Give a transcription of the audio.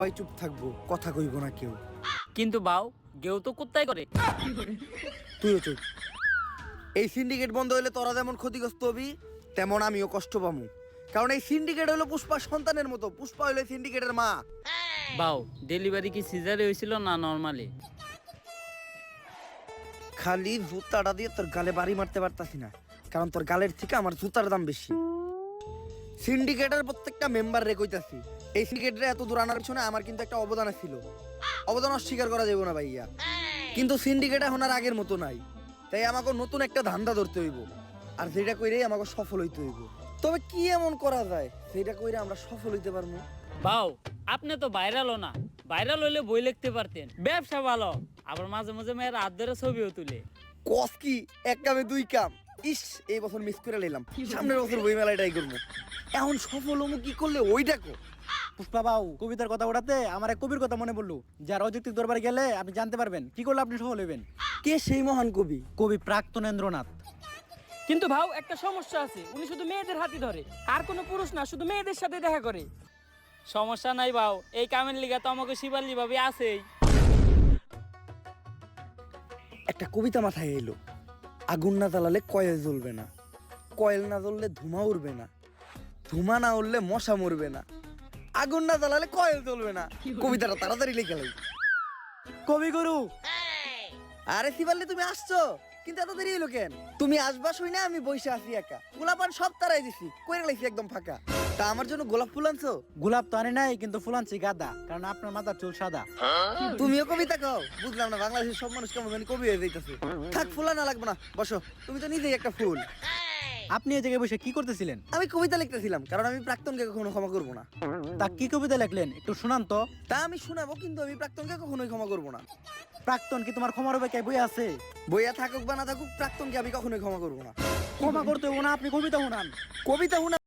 সবাই চুপ থাকবো, কথা কইব না কেউ। কিন্তু বাউ কেউ তো কুত্তাই করে। তুইও চুপ। এই সিন্ডিকেট বন্ধ হইলে তোরা যেমন ক্ষতিগ্রস্ত হবি, তেমন আমিও কষ্ট পামু। কারণ এই সিন্ডিকেট হলো পুষ্পার সন্তানের মতো। পুষ্পা হইলো সিন্ডিকেটের মা। বাউ ডেলিভারি কি সিজারে হয়েছিল না নরমালি? খালি জুতাটা দিয়ে তোর গালে বাড়ি মারতে পারতাছি না, কারণ তোর গালের থেকে আমার জুতার দাম বেশি। সিন্ডিকেটের প্রত্যেকটা মেম্বার রে কইতাছি, এই সিন্ডিকেটরে এত দূর আনার পিছনে আমার কিন্তু একটা অবদান ছিল। অবদান অস্বীকার করা যাবে না ভাইয়া। কিন্তু সিন্ডিকেট এখন আর আগের মতো নাই, তাই আমাকে নতুন একটা ধান্দা ধরতে হইব। আর যেটা কইরে আমাকে সফল হইতে হইব। তবে কি এমন করা যায় যেটা কইরে আমরা সফল হইতে পারবো? বাউ আপনি তো ভাইরালও না, ভাইরাল হইলে বই লিখতে পারতেন। ব্যবসা ভালো, আবার মাঝে মাঝে মেয়ের হাত ধরে ছবিও তুলে। কস কি এক কামে দুই কাম। ইস, এই বছর মিস করে নিলাম, সামনের বছর বই মেলায় ট্রাই করবো। এখন সফল হবো কি করলে ওইটা কো। পুষ্পা বাবু কবিতার কথা ওঠাতে আমার এক কবির কথা মনে পড়লো, যার অযৌক্তিক দরবারে গেলে আপনি জানতে পারবেন কি করলে আপনি সফল হবেন। কে সেই মহান কবি? কবি প্রাক্তনেন্দ্রনাথ। কিন্তু ভাও একটা সমস্যা আছে, উনি শুধু মেয়েদের হাতি ধরে, আর কোনো পুরুষ না, শুধু মেয়েদের সাথে দেখা করে। সমস্যা নাই বাউ, এই কামের লিগা তো আমাকে শিবাল্লি ভাবি আছেই। একটা কবিতা মাথায় এলো, আগুন না জ্বালালে কয়েল জ্বলবে না, কয়েল না জ্বললে ধুমা উড়বে না, ধুমা না উড়লে মশা মরবে না, আগুন না জ্বালালে কয়েল জ্বলবে না। কবিতাটা তাড়াতাড়ি লিখে লাই। কবিগুরু আরে শিবাল্লি, তুমি আসছো, কিন্তু এত দেরি হলো কেন? তুমি আসবা শুই না আমি বসে আছি একা। গোলাপান সব তারাই দিছি, কইরা লাইছি একদম ফাঁকা। তা আমার জন্য গোলাপ ফুল আনছো? গোলাপ তো আনে নাই, কিন্তু ফুল আনছি গাদা, কারণ আপনার মাথার চুল সাদা। তুমিও কবিতা কও? বুঝলাম না, বাংলাদেশের সব মানুষ কেমন জানি কবি হয়ে যাইতেছে। থাক, ফুলা না লাগবে না, বসো। তুমি তো নিজেই একটা ফুল। আপনি এই জায়গায় বসে কি করতেছিলেন? আমি কবিতা লিখতেছিলাম, কারণ আমি প্রাক্তনকে কখনো ক্ষমা করবো না। তা কি কবিতা লিখলেন একটু শোনান তো। তা আমি শোনাবো, কিন্তু আমি প্রাক্তনকে কখনোই ক্ষমা করবো না। প্রাক্তন কি তোমার ক্ষমার হবে কে বই আছে? বইয়া থাকুক বা না থাকুক, প্রাক্তনকে আমি কখনোই ক্ষমা করবো না। ক্ষমা করতে হবো না, আপনি কবিতা শোনান। কবিতা শোনা